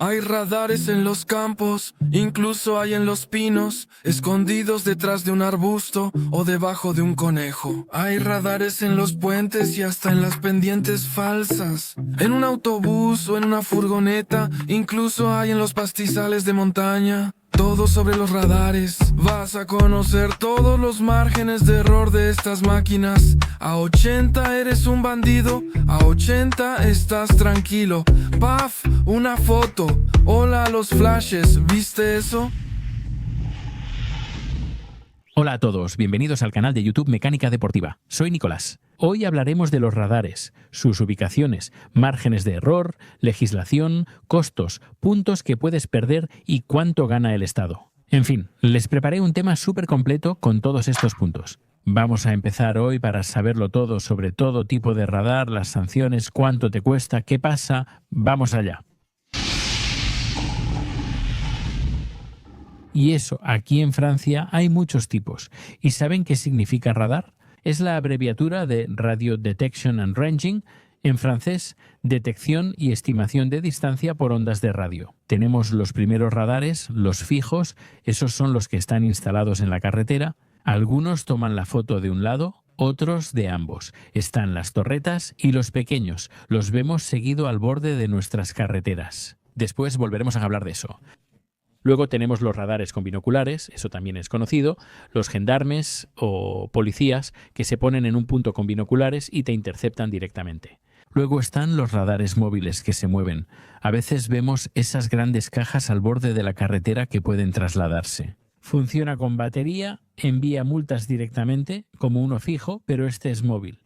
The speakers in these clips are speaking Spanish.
Hay radares en los campos, incluso hay en los pinos, escondidos detrás de un arbusto o debajo de un conejo. Hay radares en los puentes y hasta en las pendientes falsas. En un autobús o en una furgoneta, incluso hay en los pastizales de montaña. Todo sobre los radares. Vas a conocer todos los márgenes de error de estas máquinas. A 80 eres un bandido, a 80 estás tranquilo. Paf, una foto. Hola a los flashes, ¿viste eso? Hola a todos, bienvenidos al canal de YouTube Mecánica Deportiva. Soy Nicolás. Hoy hablaremos de los radares, sus ubicaciones, márgenes de error, legislación, costos, puntos que puedes perder y cuánto gana el Estado. En fin, les preparé un tema súper completo con todos estos puntos. Vamos a empezar hoy para saberlo todo sobre todo tipo de radar, las sanciones, cuánto te cuesta, qué pasa. Vamos allá. Y eso, aquí en Francia hay muchos tipos. ¿Y saben qué significa radar? Es la abreviatura de Radio Detection and Ranging, en francés, detección y estimación de distancia por ondas de radio. Tenemos los primeros radares, los fijos, esos son los que están instalados en la carretera. Algunos toman la foto de un lado, otros de ambos. Están las torretas y los pequeños, los vemos seguido al borde de nuestras carreteras. Después volveremos a hablar de eso. Luego tenemos los radares con binoculares, eso también es conocido, los gendarmes o policías que se ponen en un punto con binoculares y te interceptan directamente. Luego están los radares móviles que se mueven. A veces vemos esas grandes cajas al borde de la carretera que pueden trasladarse. Funciona con batería, envía multas directamente, como uno fijo, pero este es móvil.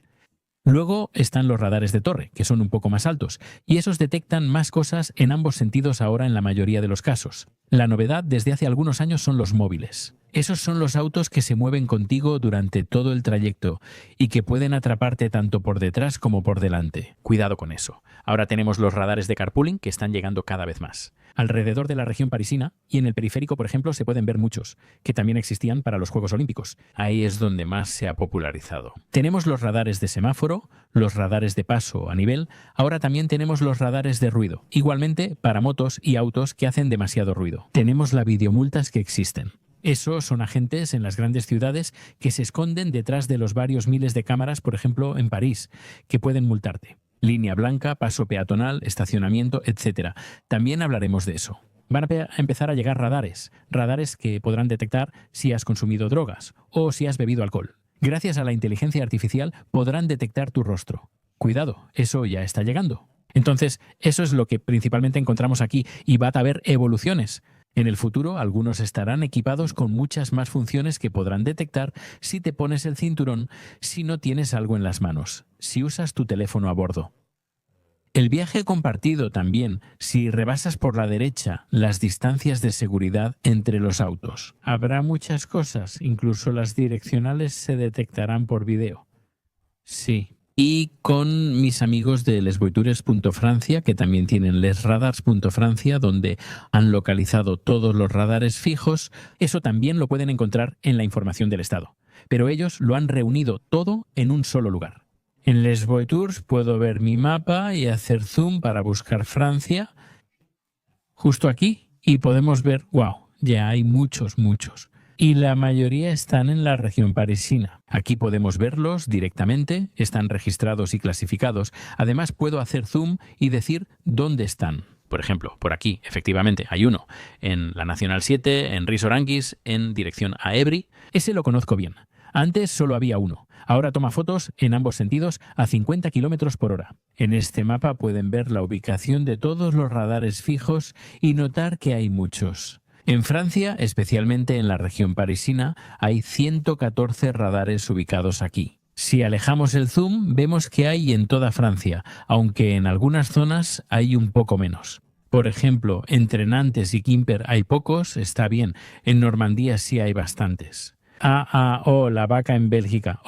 Luego están los radares de torre, que son un poco más altos, y esos detectan más cosas en ambos sentidos ahora en la mayoría de los casos. La novedad desde hace algunos años son los móviles. Esos son los autos que se mueven contigo durante todo el trayecto y que pueden atraparte tanto por detrás como por delante. Cuidado con eso. Ahora tenemos los radares de carpooling que están llegando cada vez más. Alrededor de la región parisina y en el periférico, por ejemplo, se pueden ver muchos, que también existían para los Juegos Olímpicos. Ahí es donde más se ha popularizado. Tenemos los radares de semáforo, los radares de paso a nivel, ahora también tenemos los radares de ruido, igualmente para motos y autos que hacen demasiado ruido. Tenemos las videomultas que existen. Esos son agentes en las grandes ciudades que se esconden detrás de los varios miles de cámaras, por ejemplo, en París, que pueden multarte. Línea blanca, paso peatonal, estacionamiento, etc. También hablaremos de eso. Van a empezar a llegar radares que podrán detectar si has consumido drogas o si has bebido alcohol. Gracias a la inteligencia artificial podrán detectar tu rostro. Cuidado, eso ya está llegando. Entonces, eso es lo que principalmente encontramos aquí y va a haber evoluciones. En el futuro, algunos estarán equipados con muchas más funciones que podrán detectar si te pones el cinturón, si no tienes algo en las manos, si usas tu teléfono a bordo. El viaje compartido también, si rebasas por la derecha las distancias de seguridad entre los autos. Habrá muchas cosas, incluso las direccionales se detectarán por video. Sí. Y con mis amigos de lesvoitures.francia, que también tienen lesradars.francia, donde han localizado todos los radares fijos, eso también lo pueden encontrar en la información del Estado. Pero ellos lo han reunido todo en un solo lugar. En Les Voitures puedo ver mi mapa y hacer zoom para buscar Francia, justo aquí, y podemos ver, wow, ya hay muchos. Y la mayoría están en la región parisina. Aquí podemos verlos directamente, están registrados y clasificados. Además puedo hacer zoom y decir dónde están. Por ejemplo, por aquí, efectivamente, hay uno. En la Nacional 7, en Ris-Oranguis, en dirección a Évry. Ese lo conozco bien. Antes solo había uno. Ahora toma fotos en ambos sentidos a 50 km por hora. En este mapa pueden ver la ubicación de todos los radares fijos y notar que hay muchos. En Francia, especialmente en la región parisina, hay 114 radares ubicados aquí. Si alejamos el zoom, vemos que hay en toda Francia, aunque en algunas zonas hay un poco menos. Por ejemplo, entre Nantes y Quimper hay pocos, está bien. En Normandía sí hay bastantes. La vaca en Bélgica.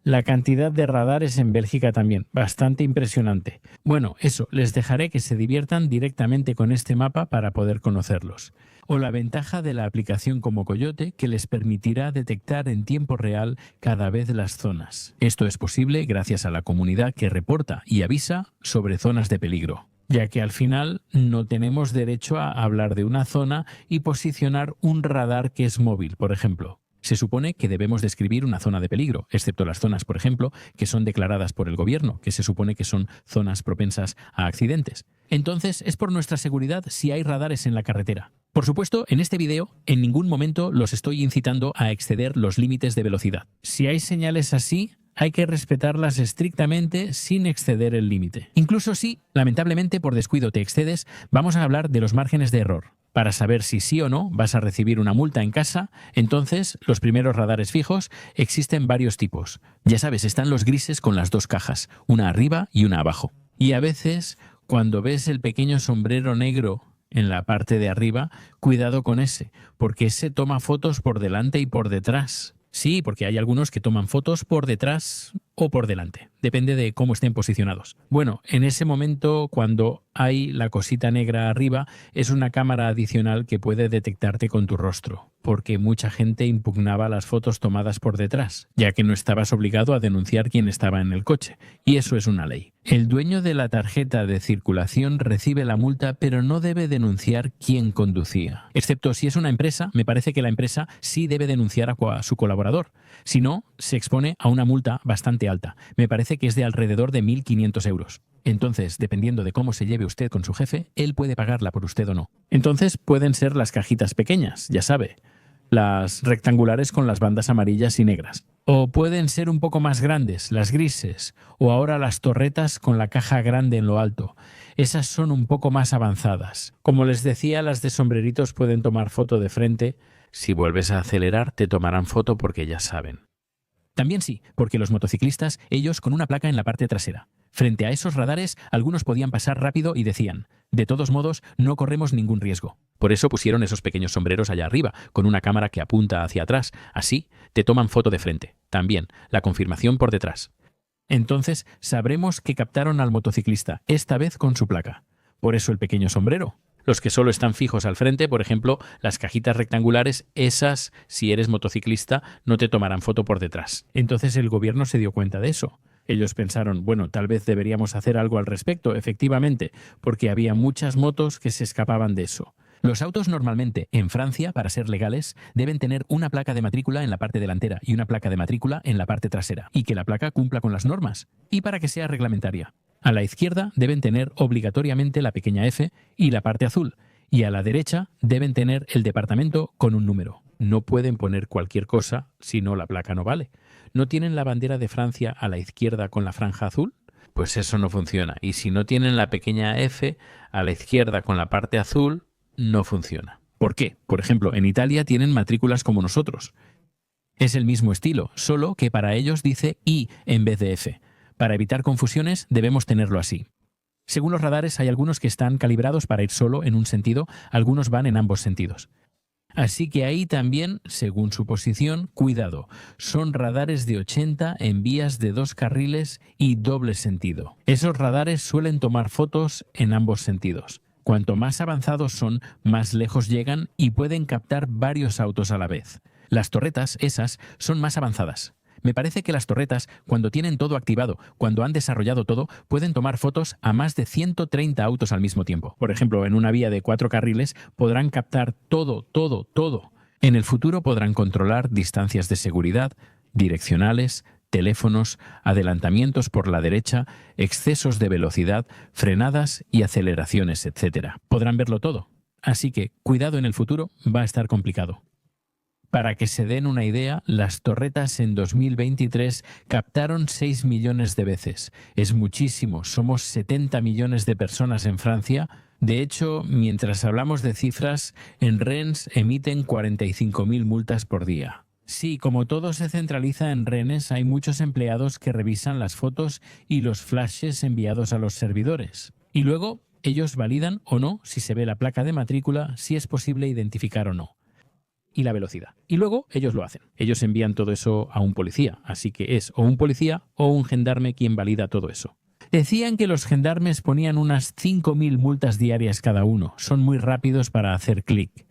La cantidad de radares en Bélgica también, bastante impresionante. Bueno, eso, les dejaré que se diviertan directamente con este mapa para poder conocerlos. O la ventaja de la aplicación como Coyote, que les permitirá detectar en tiempo real cada vez las zonas. Esto es posible gracias a la comunidad que reporta y avisa sobre zonas de peligro. ya que al final no tenemos derecho a hablar de una zona y posicionar un radar que es móvil, por ejemplo. Se supone que debemos describir una zona de peligro, excepto las zonas, por ejemplo, que son declaradas por el gobierno, que se supone que son zonas propensas a accidentes. Entonces, es por nuestra seguridad si hay radares en la carretera. Por supuesto, en este vídeo, en ningún momento los estoy incitando a exceder los límites de velocidad. Si hay señales así, hay que respetarlas estrictamente sin exceder el límite. Incluso si, lamentablemente, por descuido te excedes, vamos a hablar de los márgenes de error. Para saber si sí o no vas a recibir una multa en casa, entonces los primeros radares fijos existen varios tipos. Ya sabes, están los grises con las dos cajas, una arriba y una abajo. Y a veces, cuando ves el pequeño sombrero negro en la parte de arriba, cuidado con ese, porque ese toma fotos por delante y por detrás. Sí, porque hay algunos que toman fotos por detrás o por delante. Depende de cómo estén posicionados. Bueno, en ese momento, cuando hay la cosita negra arriba, es una cámara adicional que puede detectarte con tu rostro, porque mucha gente impugnaba las fotos tomadas por detrás, ya que no estabas obligado a denunciar quién estaba en el coche. Y eso es una ley. El dueño de la tarjeta de circulación recibe la multa, pero no debe denunciar quién conducía. Excepto si es una empresa, me parece que la empresa sí debe denunciar a su colaborador. Si no, se expone a una multa bastante alta. Me parece que es de alrededor de 1.500 euros. Entonces, dependiendo de cómo se lleve usted con su jefe, él puede pagarla por usted o no. Entonces, pueden ser las cajitas pequeñas, ya sabe, las rectangulares con las bandas amarillas y negras. O pueden ser un poco más grandes, las grises, o ahora las torretas con la caja grande en lo alto. Esas son un poco más avanzadas. Como les decía, las de sombreritos pueden tomar foto de frente. Si vuelves a acelerar, te tomarán foto porque ya saben. También sí, porque los motociclistas, ellos con una placa en la parte trasera. Frente a esos radares, algunos podían pasar rápido y decían, de todos modos, no corremos ningún riesgo. Por eso pusieron esos pequeños sombreros allá arriba, con una cámara que apunta hacia atrás. Así, te toman foto de frente. También, la confirmación por detrás. Entonces, sabremos que captaron al motociclista, esta vez con su placa. Por eso el pequeño sombrero. Los que solo están fijos al frente, por ejemplo, las cajitas rectangulares, esas, si eres motociclista, no te tomarán foto por detrás. Entonces el gobierno se dio cuenta de eso. Ellos pensaron, bueno, tal vez deberíamos hacer algo al respecto, efectivamente, porque había muchas motos que se escapaban de eso. Los autos normalmente, en Francia, para ser legales, deben tener una placa de matrícula en la parte delantera y una placa de matrícula en la parte trasera, y que la placa cumpla con las normas, y para que sea reglamentaria. A la izquierda deben tener obligatoriamente la pequeña F y la parte azul, y a la derecha deben tener el departamento con un número. No pueden poner cualquier cosa, si no la placa no vale. ¿No tienen la bandera de Francia a la izquierda con la franja azul? Pues eso no funciona. Y si no tienen la pequeña F a la izquierda con la parte azul, no funciona. ¿Por qué? Por ejemplo, en Italia tienen matrículas como nosotros. Es el mismo estilo, solo que para ellos dice I en vez de F. Para evitar confusiones debemos tenerlo así. Según los radares hay algunos que están calibrados para ir solo en un sentido, algunos van en ambos sentidos. Así que ahí también, según su posición, cuidado, son radares de 80 en vías de 2 carriles y doble sentido. Esos radares suelen tomar fotos en ambos sentidos. Cuanto más avanzados son, más lejos llegan y pueden captar varios autos a la vez. Las torretas, esas, son más avanzadas. Me parece que las torretas, cuando tienen todo activado, cuando han desarrollado todo, pueden tomar fotos a más de 130 autos al mismo tiempo. Por ejemplo, en una vía de 4 carriles podrán captar todo. En el futuro podrán controlar distancias de seguridad, direccionales, teléfonos, adelantamientos por la derecha, excesos de velocidad, frenadas y aceleraciones, etc. Podrán verlo todo. Así que, cuidado en el futuro, va a estar complicado. Para que se den una idea, las torretas en 2023 captaron 6 millones de veces. Es muchísimo, somos 70 millones de personas en Francia. De hecho, mientras hablamos de cifras, en Rennes emiten 45.000 multas por día. Sí, como todo se centraliza en Rennes, hay muchos empleados que revisan las fotos y los flashes enviados a los servidores. Y luego, ellos validan o no si se ve la placa de matrícula, si es posible identificar o no. Y la velocidad. Y luego ellos lo hacen. Ellos envían todo eso a un policía, así que es o un policía o un gendarme quien valida todo eso. Decían que los gendarmes ponían unas 5.000 multas diarias cada uno. Son muy rápidos para hacer clic.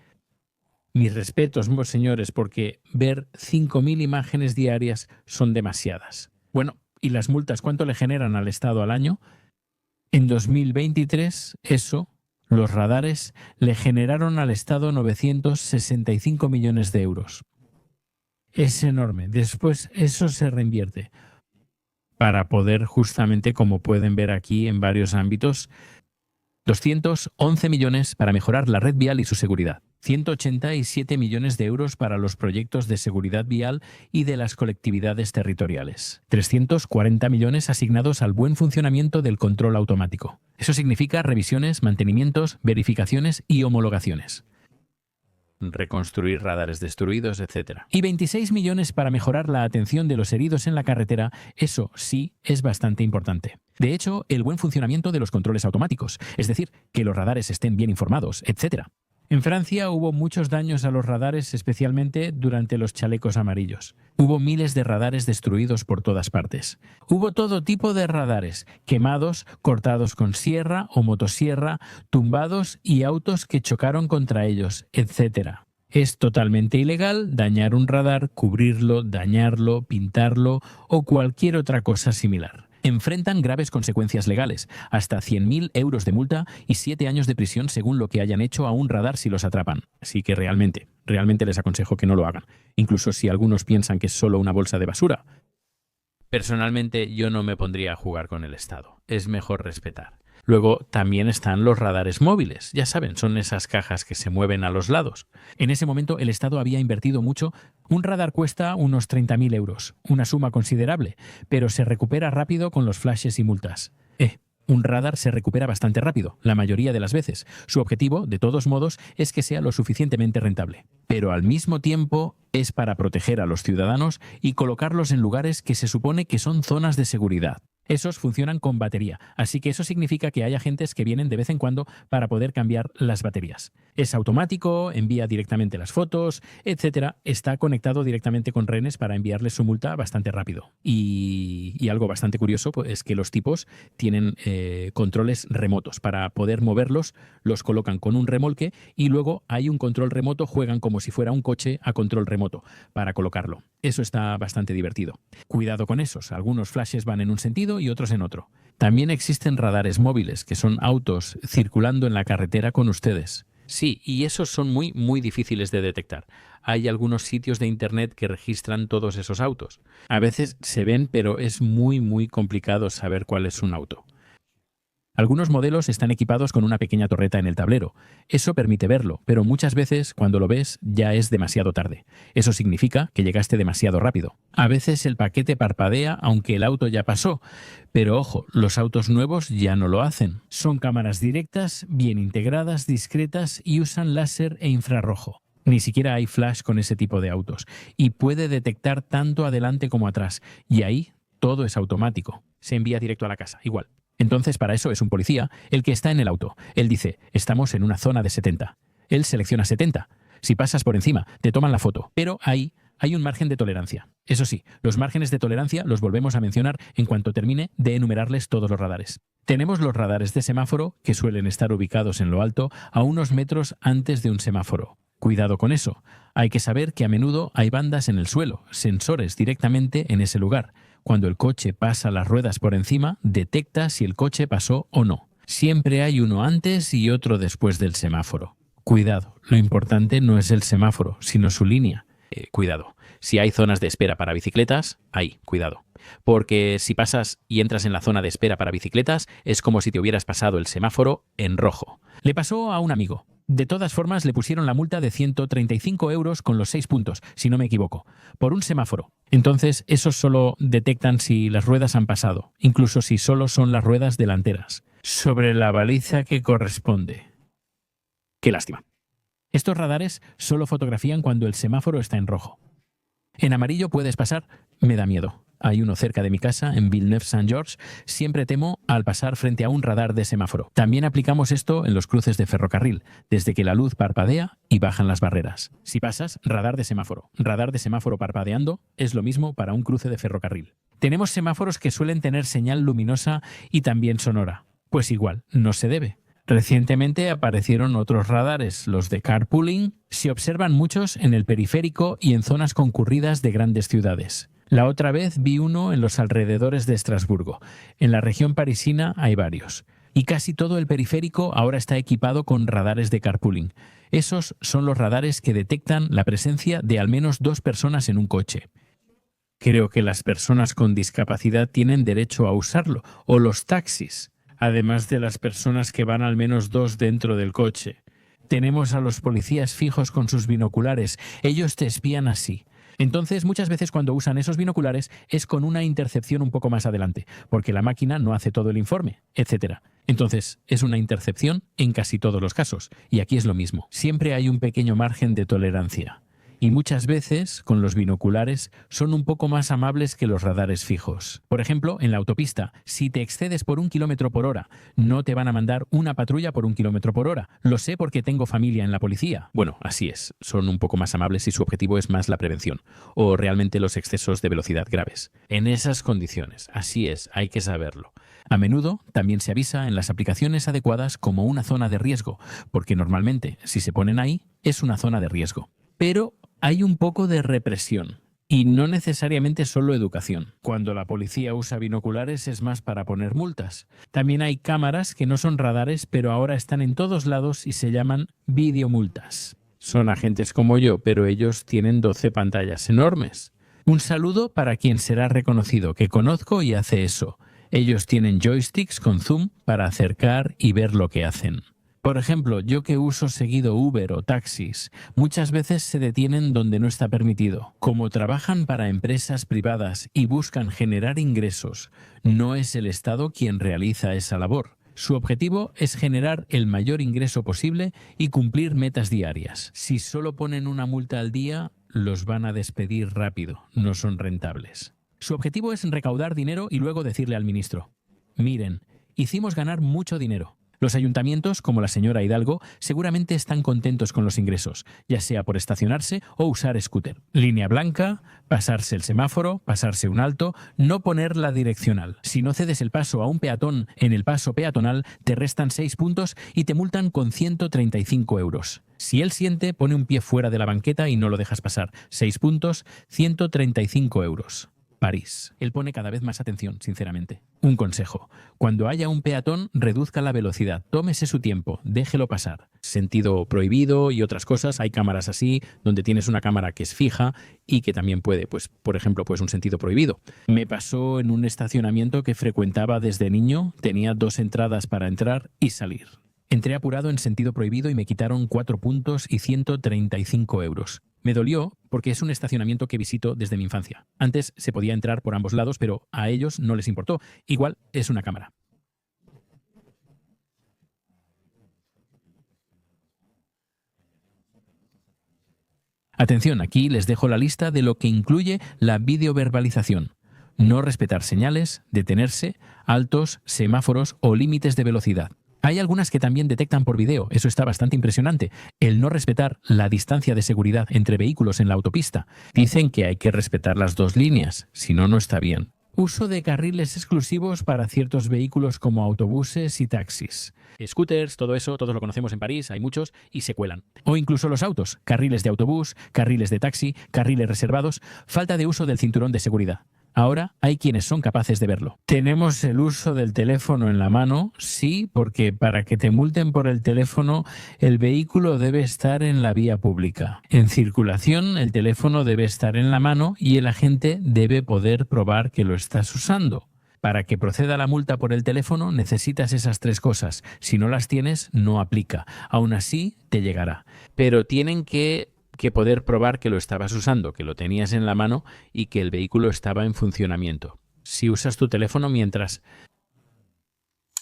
Mis respetos, señores, porque ver 5.000 imágenes diarias son demasiadas. Bueno, ¿y las multas cuánto le generan al Estado al año? En 2023, los radares le generaron al Estado 965 millones de euros. Es enorme. Después eso se reinvierte para poder justamente, como pueden ver aquí en varios ámbitos, 211 millones para mejorar la red vial y su seguridad. 187 millones de euros para los proyectos de seguridad vial y de las colectividades territoriales. 340 millones asignados al buen funcionamiento del control automático. Eso significa revisiones, mantenimientos, verificaciones y homologaciones. Reconstruir radares destruidos, etc. Y 26 millones para mejorar la atención de los heridos en la carretera. Eso sí es bastante importante. De hecho, el buen funcionamiento de los controles automáticos, es decir, que los radares estén bien informados, etc. En Francia hubo muchos daños a los radares, especialmente durante los chalecos amarillos. Hubo miles de radares destruidos por todas partes. Hubo todo tipo de radares, quemados, cortados con sierra o motosierra, tumbados y autos que chocaron contra ellos, etc. Es totalmente ilegal dañar un radar, cubrirlo, dañarlo, pintarlo o cualquier otra cosa similar. Enfrentan graves consecuencias legales, hasta 100.000 euros de multa y 7 años de prisión según lo que hayan hecho a un radar si los atrapan. Así que realmente les aconsejo que no lo hagan. Incluso si algunos piensan que es solo una bolsa de basura. Personalmente yo no me pondría a jugar con el Estado. Es mejor respetar. Luego también están los radares móviles. Ya saben, son esas cajas que se mueven a los lados. En ese momento el Estado había invertido mucho. Un radar cuesta unos 30.000 euros, una suma considerable, pero se recupera rápido con los flashes y multas. Un radar se recupera bastante rápido, la mayoría de las veces. Su objetivo, de todos modos, es que sea lo suficientemente rentable. Pero al mismo tiempo es para proteger a los ciudadanos y colocarlos en lugares que se supone que son zonas de seguridad. Esos funcionan con batería, así que eso significa que hay agentes que vienen de vez en cuando para poder cambiar las baterías. Es automático, envía directamente las fotos, etc. Está conectado directamente con rehenes para enviarles su multa bastante rápido. Y algo bastante curioso pues, es que los tipos tienen controles remotos. Para poder moverlos, los colocan con un remolque y luego hay un control remoto, juegan como si fuera un coche a control remoto para colocarlo. Eso está bastante divertido. Cuidado con esos, algunos flashes van en un sentido y otros en otro. También existen radares móviles, que son autos circulando en la carretera con ustedes. Sí, y esos son muy difíciles de detectar. Hay algunos sitios de internet que registran todos esos autos. A veces se ven, pero es muy complicado saber cuál es un auto. Algunos modelos están equipados con una pequeña torreta en el tablero. Eso permite verlo, pero muchas veces cuando lo ves ya es demasiado tarde. Eso significa que llegaste demasiado rápido. A veces el paquete parpadea aunque el auto ya pasó, pero ojo, los autos nuevos ya no lo hacen. Son cámaras directas, bien integradas, discretas y usan láser e infrarrojo. Ni siquiera hay flash con ese tipo de autos y puede detectar tanto adelante como atrás. Y ahí todo es automático. Se envía directo a la casa, igual. Entonces, para eso es un policía el que está en el auto. Él dice, estamos en una zona de 70. Él selecciona 70. Si pasas por encima, te toman la foto. Pero ahí hay un margen de tolerancia. Eso sí, los márgenes de tolerancia los volvemos a mencionar en cuanto termine de enumerarles todos los radares. Tenemos los radares de semáforo, que suelen estar ubicados en lo alto, a unos metros antes de un semáforo. Cuidado con eso. Hay que saber que a menudo hay bandas en el suelo, sensores directamente en ese lugar. Cuando el coche pasa las ruedas por encima, detecta si el coche pasó o no. Siempre hay uno antes y otro después del semáforo. Cuidado, lo importante no es el semáforo, sino su línea. Cuidado, si hay zonas de espera para bicicletas, ahí, cuidado. Porque si pasas y entras en la zona de espera para bicicletas, es como si te hubieras pasado el semáforo en rojo. Le pasó a un amigo. De todas formas, le pusieron la multa de 135 euros con los 6 puntos, si no me equivoco, por un semáforo. Entonces, esos solo detectan si las ruedas han pasado, incluso si solo son las ruedas delanteras. Sobre la baliza que corresponde. Qué lástima. Estos radares solo fotografían cuando el semáforo está en rojo. En amarillo puedes pasar, me da miedo. Hay uno cerca de mi casa, en Villeneuve-Saint-Georges. Siempre temo al pasar frente a un radar de semáforo. También aplicamos esto en los cruces de ferrocarril, desde que la luz parpadea y bajan las barreras. Si pasas, radar de semáforo parpadeando, es lo mismo para un cruce de ferrocarril. Tenemos semáforos que suelen tener señal luminosa y también sonora. Pues igual, no se debe. Recientemente aparecieron otros radares, los de carpooling. Se observan muchos en el periférico y en zonas concurridas de grandes ciudades. La otra vez vi uno en los alrededores de Estrasburgo. En la región parisina hay varios. Y casi todo el periférico ahora está equipado con radares de carpooling. Esos son los radares que detectan la presencia de al menos 2 personas en un coche. Creo que las personas con discapacidad tienen derecho a usarlo, o los taxis, además de las personas que van al menos 2 dentro del coche. Tenemos a los policías fijos con sus binoculares. Ellos te espían así. Entonces, muchas veces cuando usan esos binoculares es con una intercepción un poco más adelante, porque la máquina no hace todo el informe, etc. Entonces, es una intercepción en casi todos los casos. Y aquí es lo mismo. Siempre hay un pequeño margen de tolerancia. Y muchas veces, con los binoculares, son un poco más amables que los radares fijos. Por ejemplo, en la autopista, si te excedes por 1 km/h, no te van a mandar una patrulla por 1 km/h. Lo sé porque tengo familia en la policía. Bueno, así es. Son un poco más amables si su objetivo es más la prevención, o realmente los excesos de velocidad graves. En esas condiciones, así es, hay que saberlo. A menudo también se avisa en las aplicaciones adecuadas como una zona de riesgo, porque normalmente, si se ponen ahí, es una zona de riesgo. Pero hay un poco de represión, y no necesariamente solo educación. Cuando la policía usa binoculares es más para poner multas. También hay cámaras que no son radares, pero ahora están en todos lados y se llaman videomultas. Son agentes como yo, pero ellos tienen 12 pantallas enormes. Un saludo para quien será reconocido, que conozco y hace eso. Ellos tienen joysticks con zoom para acercar y ver lo que hacen. Por ejemplo, yo que uso seguido Uber o taxis, muchas veces se detienen donde no está permitido. Como trabajan para empresas privadas y buscan generar ingresos, no es el Estado quien realiza esa labor. Su objetivo es generar el mayor ingreso posible y cumplir metas diarias. Si solo ponen una multa al día, los van a despedir rápido, no son rentables. Su objetivo es recaudar dinero y luego decirle al ministro: miren, hicimos ganar mucho dinero. Los ayuntamientos, como la señora Hidalgo, seguramente están contentos con los ingresos, ya sea por estacionarse o usar scooter. Línea blanca, pasarse el semáforo, pasarse un alto, no poner la direccional. Si no cedes el paso a un peatón en el paso peatonal, te restan 6 puntos y te multan con 135 euros. Si él siente, pone un pie fuera de la banqueta y no lo dejas pasar. 6 puntos, 135 euros. París. Él pone cada vez más atención, sinceramente. Un consejo: cuando haya un peatón, reduzca la velocidad, tómese su tiempo, déjelo pasar. Sentido prohibido y otras cosas, hay cámaras así, donde tienes una cámara que es fija y que también puede, por ejemplo, un sentido prohibido. Me pasó en un estacionamiento que frecuentaba desde niño, tenía 2 entradas para entrar y salir. Entré apurado en sentido prohibido y me quitaron 4 puntos y 135 euros. Me dolió porque es un estacionamiento que visito desde mi infancia. Antes se podía entrar por ambos lados, pero a ellos no les importó. Igual es una cámara. Atención, aquí les dejo la lista de lo que incluye la videoverbalización. No respetar señales, detenerse, altos, semáforos o límites de velocidad. Hay algunas que también detectan por video, eso está bastante impresionante. El no respetar la distancia de seguridad entre vehículos en la autopista. Dicen que hay que respetar las 2 líneas, si no, no está bien. Uso de carriles exclusivos para ciertos vehículos como autobuses y taxis. Scooters, todo eso, todos lo conocemos en París, hay muchos y se cuelan. O incluso los autos, carriles de autobús, carriles de taxi, carriles reservados, falta de uso del cinturón de seguridad. Ahora hay quienes son capaces de verlo. ¿Tenemos el uso del teléfono en la mano? Sí, porque para que te multen por el teléfono, el vehículo debe estar en la vía pública. En circulación, el teléfono debe estar en la mano y el agente debe poder probar que lo estás usando. Para que proceda la multa por el teléfono, necesitas esas 3 cosas. Si no las tienes, no aplica. Aún así, te llegará. Pero tienen que poder probar que lo estabas usando, que lo tenías en la mano y que el vehículo estaba en funcionamiento. Si usas tu teléfono mientras...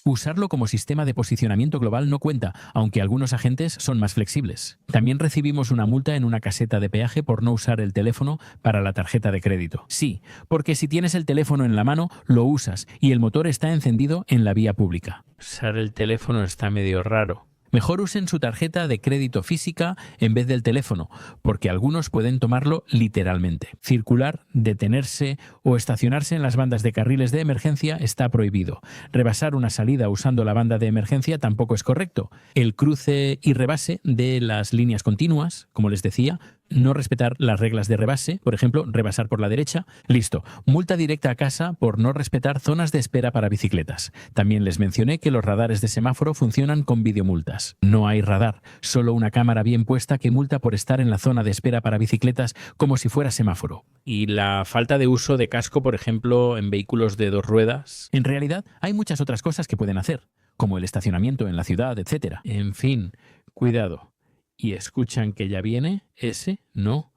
Usarlo como sistema de posicionamiento global no cuenta, aunque algunos agentes son más flexibles. También recibimos una multa en una caseta de peaje por no usar el teléfono para la tarjeta de crédito. Sí, porque si tienes el teléfono en la mano, lo usas y el motor está encendido en la vía pública. Usar el teléfono está medio raro. Mejor usen su tarjeta de crédito física en vez del teléfono, porque algunos pueden tomarlo literalmente. Circular, detenerse o estacionarse en las bandas de carriles de emergencia está prohibido. Rebasar una salida usando la banda de emergencia tampoco es correcto. El cruce y rebase de las líneas continuas, como les decía, no respetar las reglas de rebase, por ejemplo, rebasar por la derecha. Listo. Multa directa a casa por no respetar zonas de espera para bicicletas. También les mencioné que los radares de semáforo funcionan con videomultas. No hay radar, solo una cámara bien puesta que multa por estar en la zona de espera para bicicletas como si fuera semáforo. Y la falta de uso de casco, por ejemplo, en vehículos de 2 ruedas. En realidad, hay muchas otras cosas que pueden hacer, como el estacionamiento en la ciudad, etc. En fin, cuidado. ¿Y escuchan que ya viene ese? No.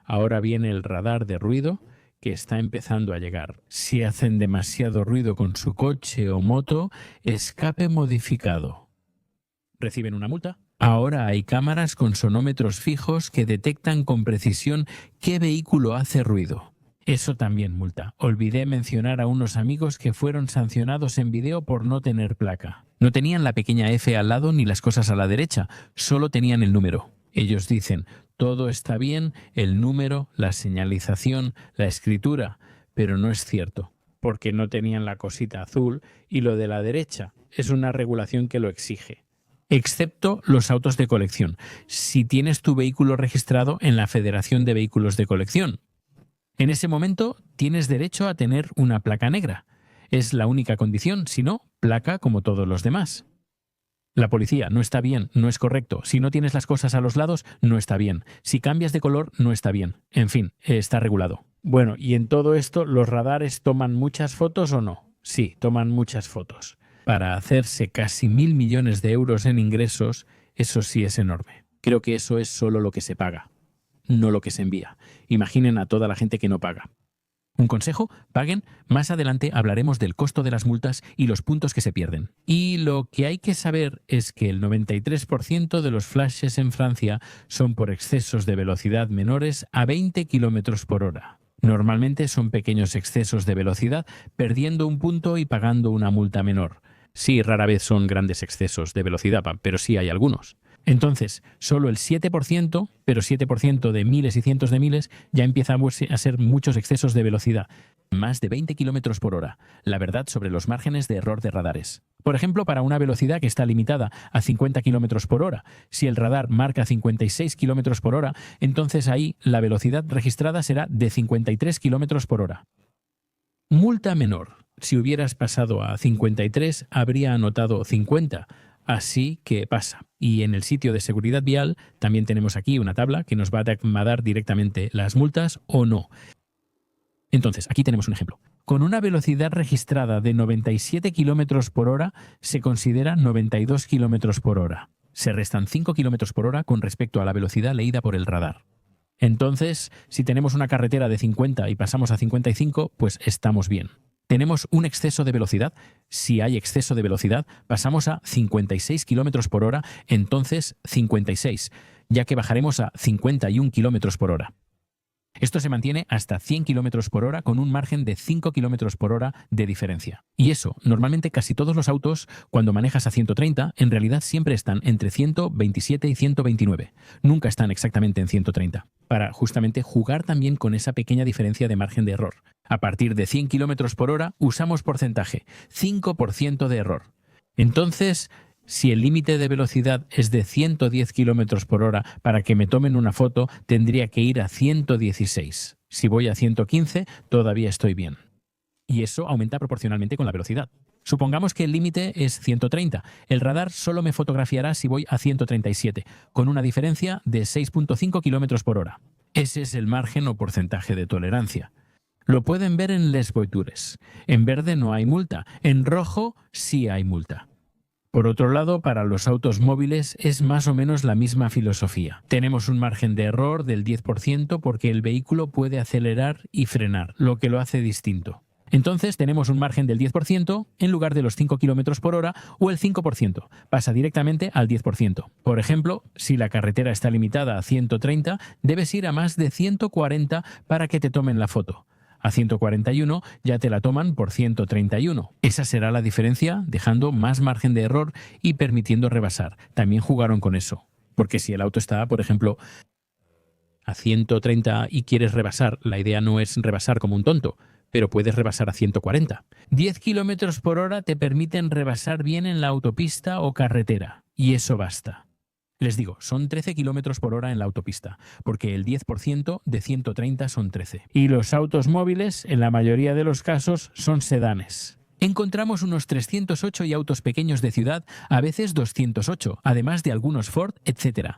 Ahora viene el radar de ruido que está empezando a llegar. Si hacen demasiado ruido con su coche o moto, escape modificado. ¿Reciben una multa? Ahora hay cámaras con sonómetros fijos que detectan con precisión qué vehículo hace ruido. Eso también multa. Olvidé mencionar a unos amigos que fueron sancionados en vídeo por no tener placa. No tenían la pequeña F al lado ni las cosas a la derecha, solo tenían el número. Ellos dicen, todo está bien, el número, la señalización, la escritura, pero no es cierto, porque no tenían la cosita azul y lo de la derecha es una regulación que lo exige. Excepto los autos de colección, si tienes tu vehículo registrado en la Federación de Vehículos de Colección. En ese momento tienes derecho a tener una placa negra. Es la única condición, si no, placa como todos los demás. La policía, no está bien, no es correcto. Si no tienes las cosas a los lados, no está bien. Si cambias de color, no está bien. En fin, está regulado. Bueno, y en todo esto, ¿los radares toman muchas fotos o no? Sí, toman muchas fotos. Para hacerse casi 1.000 millones de euros en ingresos, eso sí es enorme. Creo que eso es solo lo que se paga, no lo que se envía. Imaginen a toda la gente que no paga. Un consejo, paguen. Más adelante hablaremos del costo de las multas y los puntos que se pierden. Y lo que hay que saber es que el 93% de los flashes en Francia son por excesos de velocidad menores a 20 km por hora. Normalmente son pequeños excesos de velocidad, perdiendo un punto y pagando una multa menor. Sí, rara vez son grandes excesos de velocidad, pero sí hay algunos. Entonces, solo el 7%, pero 7% de miles y cientos de miles, ya empieza a ser muchos excesos de velocidad. Más de 20 km por hora. La verdad sobre los márgenes de error de radares. Por ejemplo, para una velocidad que está limitada a 50 km por hora, si el radar marca 56 km por hora, entonces ahí la velocidad registrada será de 53 km por hora. Multa menor. Si hubieras pasado a 53, habría anotado 50. Así que pasa. Y en el sitio de seguridad vial también tenemos aquí una tabla que nos va a dar directamente las multas o no. Entonces, aquí tenemos un ejemplo. Con una velocidad registrada de 97 km por hora se considera 92 km por hora. Se restan 5 km por hora con respecto a la velocidad leída por el radar. Entonces, si tenemos una carretera de 50 y pasamos a 55, pues estamos bien. Tenemos un exceso de velocidad. Si hay exceso de velocidad, pasamos a 56 km por hora, entonces 56, ya que bajaremos a 51 km por hora. Esto se mantiene hasta 100 km por hora con un margen de 5 km por hora de diferencia. Y eso, normalmente casi todos los autos, cuando manejas a 130, en realidad siempre están entre 127 y 129. Nunca están exactamente en 130. Para justamente jugar también con esa pequeña diferencia de margen de error. A partir de 100 km por hora usamos porcentaje, 5% de error. Entonces, si el límite de velocidad es de 110 km por hora, para que me tomen una foto tendría que ir a 116. Si voy a 115, todavía estoy bien. Y eso aumenta proporcionalmente con la velocidad. Supongamos que el límite es 130. El radar solo me fotografiará si voy a 137, con una diferencia de 6,5 km por hora. Ese es el margen o porcentaje de tolerancia. Lo pueden ver en les voitures. En verde no hay multa, en rojo sí hay multa. Por otro lado, para los autos móviles es más o menos la misma filosofía. Tenemos un margen de error del 10% porque el vehículo puede acelerar y frenar, lo que lo hace distinto. Entonces tenemos un margen del 10% en lugar de los 5 km por hora o el 5%. Pasa directamente al 10%. Por ejemplo, si la carretera está limitada a 130, debes ir a más de 140 para que te tomen la foto. A 141 ya te la toman por 131. Esa será la diferencia, dejando más margen de error y permitiendo rebasar. También jugaron con eso. Porque si el auto está, por ejemplo, a 130 y quieres rebasar, la idea no es rebasar como un tonto, pero puedes rebasar a 140. 10 km por hora te permiten rebasar bien en la autopista o carretera. Y eso basta. Les digo, son 13 kilómetros por hora en la autopista, porque el 10% de 130 son 13. Y los autos móviles, en la mayoría de los casos, son sedanes. Encontramos unos 308 y autos pequeños de ciudad, a veces 208, además de algunos Ford, etc.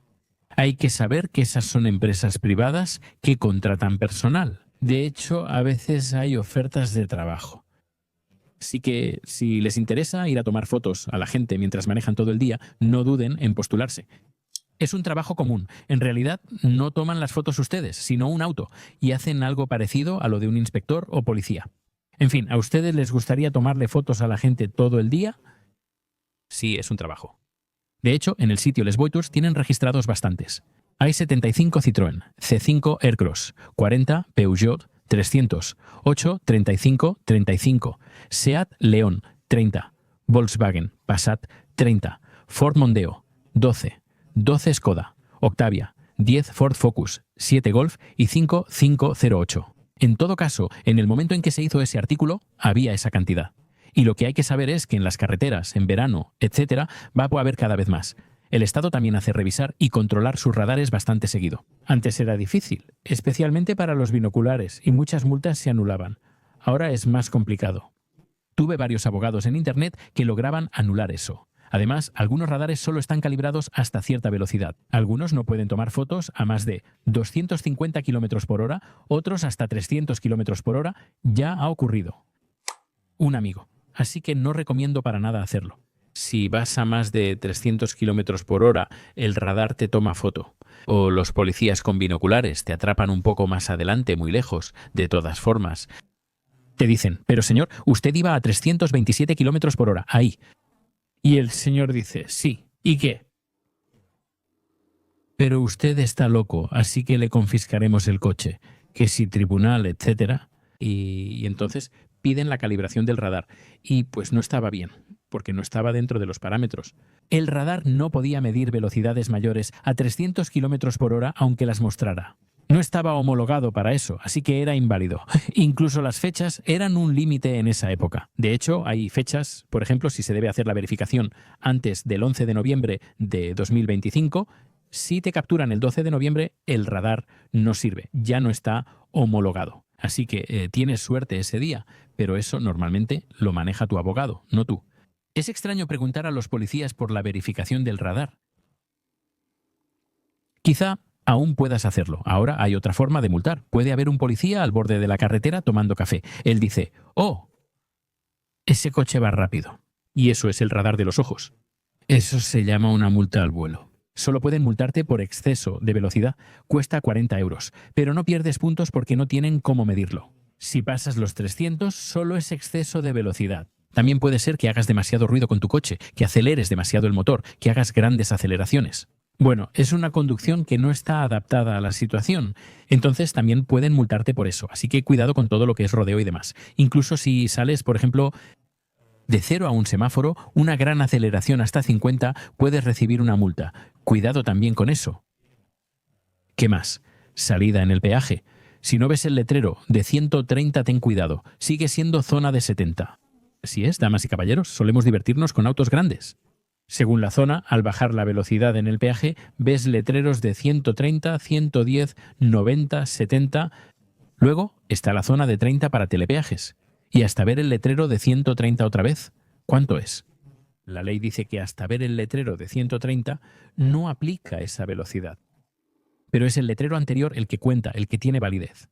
Hay que saber que esas son empresas privadas que contratan personal. De hecho, a veces hay ofertas de trabajo. Así que, si les interesa ir a tomar fotos a la gente mientras manejan todo el día, no duden en postularse. Es un trabajo común. En realidad, no toman las fotos ustedes, sino un auto, y hacen algo parecido a lo de un inspector o policía. En fin, ¿a ustedes les gustaría tomarle fotos a la gente todo el día? Sí, es un trabajo. De hecho, en el sitio Les Voitures tienen registrados bastantes. Hay 75 Citroën, C5 Aircross, 40 Peugeot 300, 8 35 35, Seat León 30, Volkswagen Passat 30, Ford Mondeo 12, 12 Skoda, Octavia, 10 Ford Focus, 7 Golf y 5 508. En todo caso, en el momento en que se hizo ese artículo, había esa cantidad. Y lo que hay que saber es que en las carreteras, en verano, etcétera, va a haber cada vez más. El Estado también hace revisar y controlar sus radares bastante seguido. Antes era difícil, especialmente para los binoculares, y muchas multas se anulaban. Ahora es más complicado. Tuve varios abogados en Internet que lograban anular eso. Además, algunos radares solo están calibrados hasta cierta velocidad. Algunos no pueden tomar fotos a más de 250 km por hora, otros hasta 300 km por hora. Ya ha ocurrido. Un amigo. Así que no recomiendo para nada hacerlo. Si vas a más de 300 km por hora, el radar te toma foto. O los policías con binoculares te atrapan un poco más adelante, muy lejos. De todas formas, te dicen, pero señor, usted iba a 327 km por hora, ahí. Y el señor dice, sí, ¿y qué? Pero usted está loco, así que le confiscaremos el coche. Que si tribunal, etcétera. Y entonces piden la calibración del radar. Y pues no estaba bien, porque no estaba dentro de los parámetros. El radar no podía medir velocidades mayores a 300 km por hora aunque las mostrara. No estaba homologado para eso, así que era inválido. Incluso las fechas eran un límite en esa época. De hecho, hay fechas, por ejemplo, si se debe hacer la verificación antes del 11 de noviembre de 2025, si te capturan el 12 de noviembre, el radar no sirve, ya no está homologado. Así que tienes suerte ese día, pero eso normalmente lo maneja tu abogado, no tú. Es extraño preguntar a los policías por la verificación del radar. Quizá aún puedas hacerlo. Ahora hay otra forma de multar. Puede haber un policía al borde de la carretera tomando café. Él dice, oh, ese coche va rápido. Y eso es el radar de los ojos. Eso se llama una multa al vuelo. Solo pueden multarte por exceso de velocidad. Cuesta 40 euros, pero no pierdes puntos porque no tienen cómo medirlo. Si pasas los 300, solo es exceso de velocidad. También puede ser que hagas demasiado ruido con tu coche, que aceleres demasiado el motor, que hagas grandes aceleraciones. Bueno, es una conducción que no está adaptada a la situación. Entonces también pueden multarte por eso. Así que cuidado con todo lo que es rodeo y demás. Incluso si sales, por ejemplo, de 0 a un semáforo, una gran aceleración hasta 50, puedes recibir una multa. Cuidado también con eso. ¿Qué más? Salida en el peaje. Si no ves el letrero de 130, ten cuidado. Sigue siendo zona de 70. Así es, damas y caballeros, solemos divertirnos con autos grandes. Según la zona, al bajar la velocidad en el peaje, ves letreros de 130, 110, 90, 70. Luego está la zona de 30 para telepeajes. Y hasta ver el letrero de 130 otra vez. ¿Cuánto es? La ley dice que hasta ver el letrero de 130 no aplica esa velocidad. Pero es el letrero anterior el que cuenta, el que tiene validez.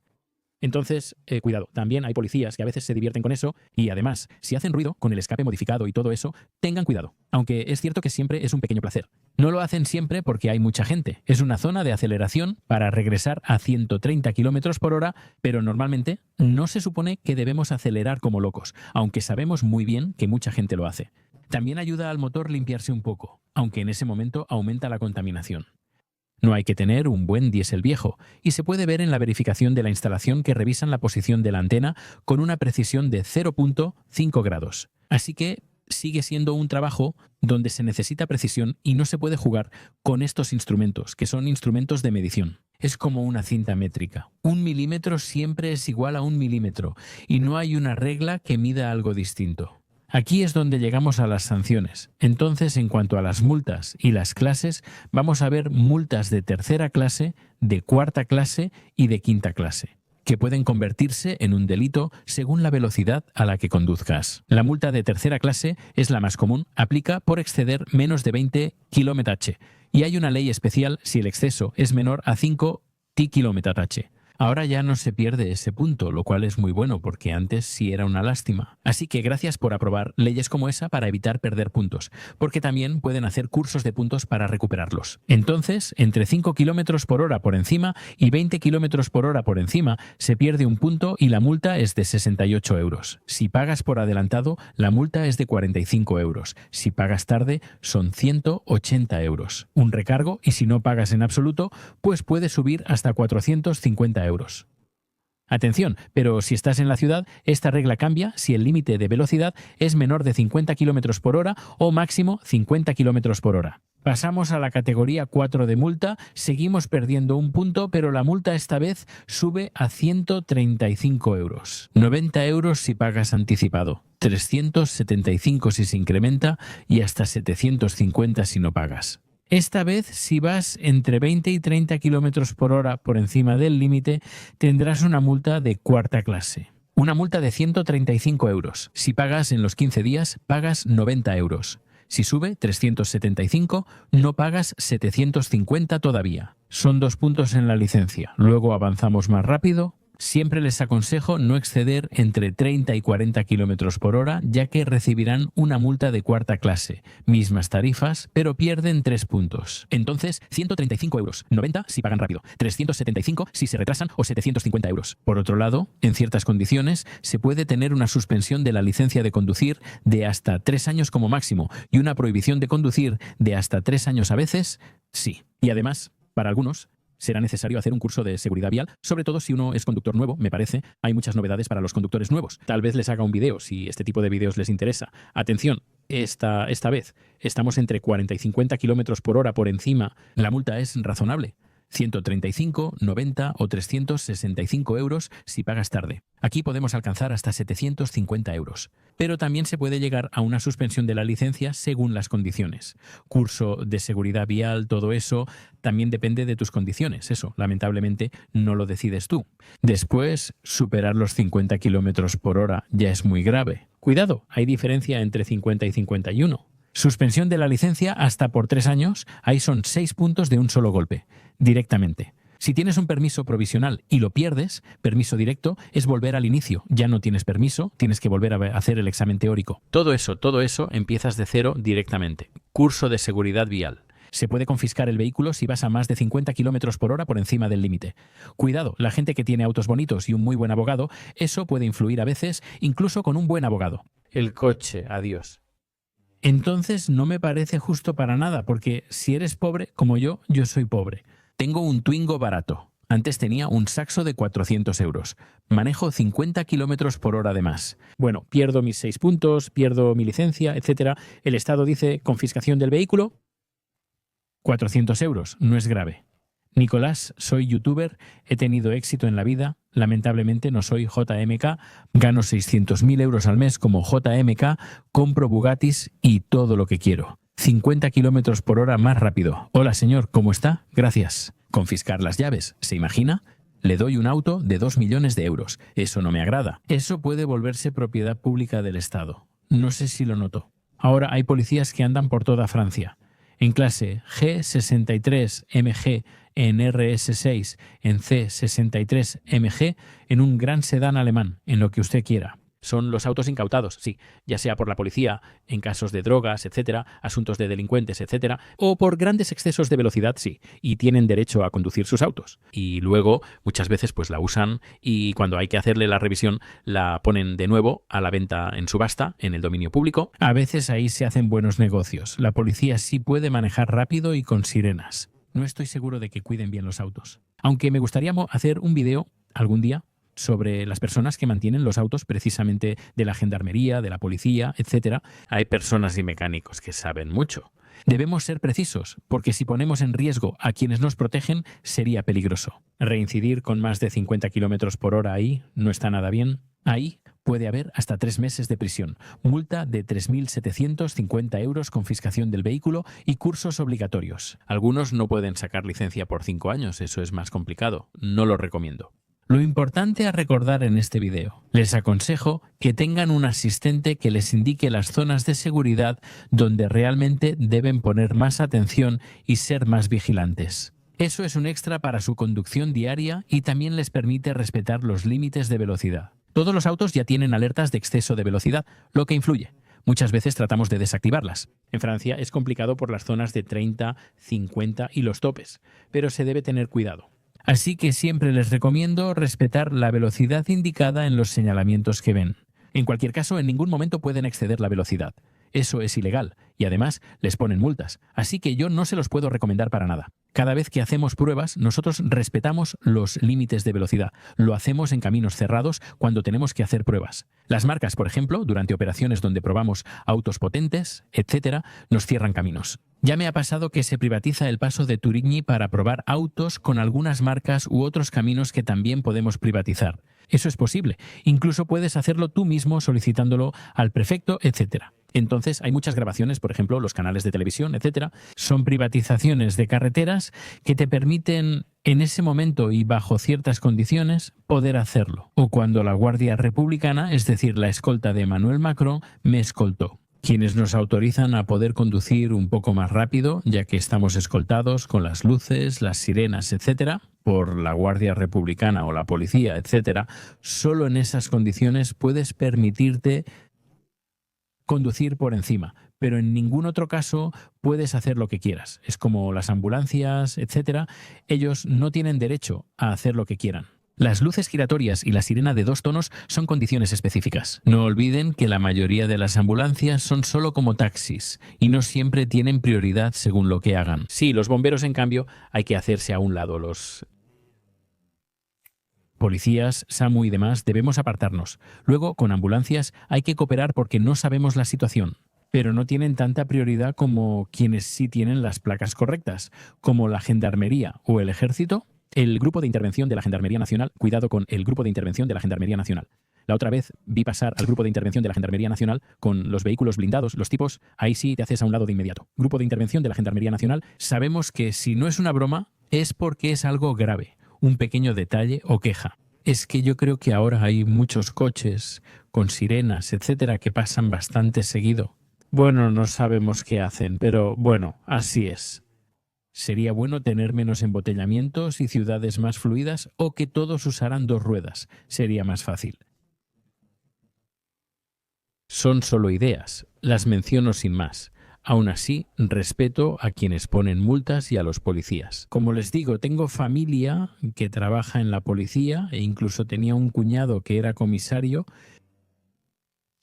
Entonces, cuidado, también hay policías que a veces se divierten con eso y además, si hacen ruido con el escape modificado y todo eso, tengan cuidado, aunque es cierto que siempre es un pequeño placer. No lo hacen siempre porque hay mucha gente. Es una zona de aceleración para regresar a 130 km por hora, pero normalmente no se supone que debemos acelerar como locos, aunque sabemos muy bien que mucha gente lo hace. También ayuda al motor limpiarse un poco, aunque en ese momento aumenta la contaminación. No hay que tener un buen diésel viejo, y se puede ver en la verificación de la instalación que revisan la posición de la antena con una precisión de 0.5 grados. Así que sigue siendo un trabajo donde se necesita precisión y no se puede jugar con estos instrumentos, que son instrumentos de medición. Es como una cinta métrica. 1 milímetro siempre es igual a 1 milímetro, y no hay una regla que mida algo distinto. Aquí es donde llegamos a las sanciones. Entonces, en cuanto a las multas y las clases, vamos a ver multas de tercera clase, de cuarta clase y de quinta clase, que pueden convertirse en un delito según la velocidad a la que conduzcas. La multa de tercera clase es la más común, aplica por exceder menos de 20 km/h y hay una ley especial si el exceso es menor a 5 km/h. Ahora ya no se pierde ese punto, lo cual es muy bueno porque antes sí era una lástima. Así que gracias por aprobar leyes como esa para evitar perder puntos, porque también pueden hacer cursos de puntos para recuperarlos. Entonces, entre 5 km por hora por encima y 20 km por hora por encima se pierde un punto y la multa es de 68 euros. Si pagas por adelantado, la multa es de 45 euros. Si pagas tarde, son 180 euros. Un recargo y si no pagas en absoluto, pues puede subir hasta 450 euros. Atención, pero si estás en la ciudad, esta regla cambia si el límite de velocidad es menor de 50 km por hora o máximo 50 km por hora. Pasamos a la categoría 4 de multa, seguimos perdiendo un punto, pero la multa esta vez sube a 135 euros. 90 euros si pagas anticipado, 375 si se incrementa y hasta 750 si no pagas. Esta vez, si vas entre 20 y 30 km por hora por encima del límite, tendrás una multa de cuarta clase. Una multa de 135 euros. Si pagas en los 15 días, pagas 90 euros. Si sube 375, no pagas 750 todavía. Son 2 puntos en la licencia. Luego avanzamos más rápido. Siempre les aconsejo no exceder entre 30 y 40 km por hora, ya que recibirán una multa de cuarta clase. Mismas tarifas, pero pierden 3 puntos. Entonces, 135 euros, 90 si pagan rápido, 375 si se retrasan o 750 euros. Por otro lado, en ciertas condiciones, se puede tener una suspensión de la licencia de conducir de hasta 3 años como máximo y una prohibición de conducir de hasta 3 años a veces, sí. Y además, para algunos, será necesario hacer un curso de seguridad vial, sobre todo si uno es conductor nuevo, me parece. Hay muchas novedades para los conductores nuevos. Tal vez les haga un video si este tipo de vídeos les interesa. Atención, esta vez estamos entre 40 y 50 km por hora por encima. La multa es razonable. 135, 90 o 365 euros si pagas tarde. Aquí podemos alcanzar hasta 750 euros. Pero también se puede llegar a una suspensión de la licencia según las condiciones. Curso de seguridad vial, todo eso, también depende de tus condiciones. Eso, lamentablemente, no lo decides tú. Después, superar los 50 km por hora ya es muy grave. Cuidado, hay diferencia entre 50 y 51. Suspensión de la licencia hasta por 3 años, ahí son 6 puntos de un solo golpe, directamente. Si tienes un permiso provisional y lo pierdes, permiso directo, es volver al inicio. Ya no tienes permiso, tienes que volver a hacer el examen teórico. Todo eso empiezas de cero directamente. Curso de seguridad vial. Se puede confiscar el vehículo si vas a más de 50 km por hora por encima del límite. Cuidado, la gente que tiene autos bonitos y un muy buen abogado, eso puede influir a veces, incluso con un buen abogado. El coche, adiós. Entonces no me parece justo para nada, porque si eres pobre, como yo soy pobre. Tengo un Twingo barato. Antes tenía un Saxo de 400 euros. Manejo 50 km por hora de más. Bueno, pierdo mis 6 puntos, pierdo mi licencia, etc. El Estado dice confiscación del vehículo. 400 euros, no es grave. Nicolás, soy youtuber, he tenido éxito en la vida, lamentablemente no soy JMK, gano 600.000 euros al mes como JMK, compro Bugattis y todo lo que quiero. 50 km por hora más rápido. Hola señor, ¿cómo está? Gracias. Confiscar las llaves, ¿se imagina? Le doy un auto de 2 millones de euros. Eso no me agrada. Eso puede volverse propiedad pública del Estado. No sé si lo notó. Ahora hay policías que andan por toda Francia. En clase G63MG, en RS6, en C63MG, en un gran sedán alemán, en lo que usted quiera. Son los autos incautados, sí, ya sea por la policía, en casos de drogas, etcétera, asuntos de delincuentes, etcétera, o por grandes excesos de velocidad, sí, y tienen derecho a conducir sus autos. Y luego, muchas veces, pues la usan y cuando hay que hacerle la revisión, la ponen de nuevo a la venta en subasta, en el dominio público. A veces ahí se hacen buenos negocios. La policía sí puede manejar rápido y con sirenas. No estoy seguro de que cuiden bien los autos. Aunque me gustaría hacer un video algún día sobre las personas que mantienen los autos precisamente de la gendarmería, de la policía, etc. Hay personas y mecánicos que saben mucho. Debemos ser precisos, porque si ponemos en riesgo a quienes nos protegen, sería peligroso. Reincidir con más de 50 km por hora ahí no está nada bien. Ahí Puede haber hasta 3 meses de prisión, multa de 3.750 euros, confiscación del vehículo y cursos obligatorios. Algunos no pueden sacar licencia por 5 años, eso es más complicado. No lo recomiendo. Lo importante a recordar en este video: les aconsejo que tengan un asistente que les indique las zonas de seguridad donde realmente deben poner más atención y ser más vigilantes. Eso es un extra para su conducción diaria y también les permite respetar los límites de velocidad. Todos los autos ya tienen alertas de exceso de velocidad, lo que influye. Muchas veces tratamos de desactivarlas. En Francia es complicado por las zonas de 30, 50 y los topes, pero se debe tener cuidado. Así que siempre les recomiendo respetar la velocidad indicada en los señalamientos que ven. En cualquier caso, en ningún momento pueden exceder la velocidad. Eso es ilegal y además les ponen multas, así que yo no se los puedo recomendar para nada. Cada vez que hacemos pruebas, nosotros respetamos los límites de velocidad. Lo hacemos en caminos cerrados cuando tenemos que hacer pruebas. Las marcas, por ejemplo, durante operaciones donde probamos autos potentes, etc., nos cierran caminos. Ya me ha pasado que se privatiza el paso de Turigny para probar autos con algunas marcas u otros caminos que también podemos privatizar. Eso es posible. Incluso puedes hacerlo tú mismo solicitándolo al prefecto, etc. Entonces hay muchas grabaciones, por ejemplo, los canales de televisión, etc. Son privatizaciones de carreteras que te permiten en ese momento y bajo ciertas condiciones poder hacerlo. O cuando la Guardia Republicana, es decir, la escolta de Emmanuel Macron, me escoltó. Quienes nos autorizan a poder conducir un poco más rápido, ya que estamos escoltados con las luces, las sirenas, etc., por la Guardia Republicana o la policía, etc., solo en esas condiciones puedes permitirte conducir por encima, pero en ningún otro caso puedes hacer lo que quieras. Es como las ambulancias, etc. Ellos no tienen derecho a hacer lo que quieran. Las luces giratorias y la sirena de 2 tonos son condiciones específicas. No olviden que la mayoría de las ambulancias son solo como taxis y no siempre tienen prioridad según lo que hagan. Sí, los bomberos, en cambio, hay que hacerse a un lado. Los policías, SAMU y demás debemos apartarnos. Luego, con ambulancias hay que cooperar porque no sabemos la situación, pero no tienen tanta prioridad como quienes sí tienen las placas correctas, como la Gendarmería o el Ejército. El Grupo de Intervención de la Gendarmería Nacional, cuidado con el Grupo de Intervención de la Gendarmería Nacional. La otra vez vi pasar al Grupo de Intervención de la Gendarmería Nacional con los vehículos blindados, los tipos, ahí sí te haces a un lado de inmediato. Grupo de Intervención de la Gendarmería Nacional, sabemos que si no es una broma, es porque es algo grave, un pequeño detalle o queja. Es que yo creo que ahora hay muchos coches con sirenas, etcétera, que pasan bastante seguido. Bueno, no sabemos qué hacen, pero bueno, así es. Sería bueno tener menos embotellamientos y ciudades más fluidas, o que todos usaran 2 ruedas. Sería más fácil. Son solo ideas, las menciono sin más. Aún así, respeto a quienes ponen multas y a los policías. Como les digo, tengo familia que trabaja en la policía e incluso tenía un cuñado que era comisario.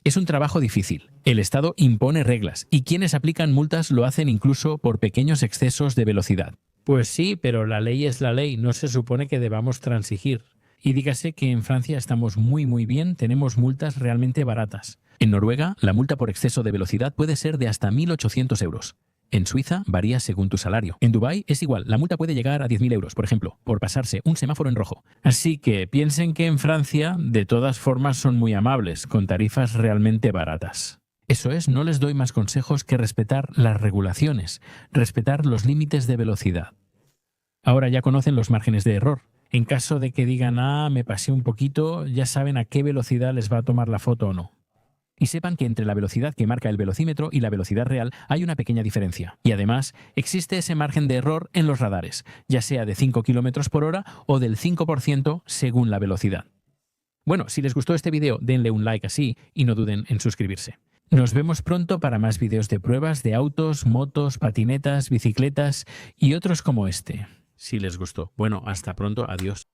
Es un trabajo difícil. El Estado impone reglas y quienes aplican multas lo hacen incluso por pequeños excesos de velocidad. Pues sí, pero la ley es la ley, no se supone que debamos transigir. Y dígase que en Francia estamos muy bien, tenemos multas realmente baratas. En Noruega, la multa por exceso de velocidad puede ser de hasta 1.800 euros. En Suiza varía según tu salario. En Dubái es igual, la multa puede llegar a 10.000 euros, por ejemplo, por pasarse un semáforo en rojo. Así que piensen que en Francia, de todas formas, son muy amables, con tarifas realmente baratas. Eso es, no les doy más consejos que respetar las regulaciones, respetar los límites de velocidad. Ahora ya conocen los márgenes de error. En caso de que digan, me pasé un poquito, ya saben a qué velocidad les va a tomar la foto o no. Y sepan que entre la velocidad que marca el velocímetro y la velocidad real hay una pequeña diferencia. Y además, existe ese margen de error en los radares, ya sea de 5 km por hora o del 5% según la velocidad. Bueno, si les gustó este video, denle un like así y no duden en suscribirse. Nos vemos pronto para más videos de pruebas de autos, motos, patinetas, bicicletas y otros como este. Si les gustó. Bueno, hasta pronto. Adiós.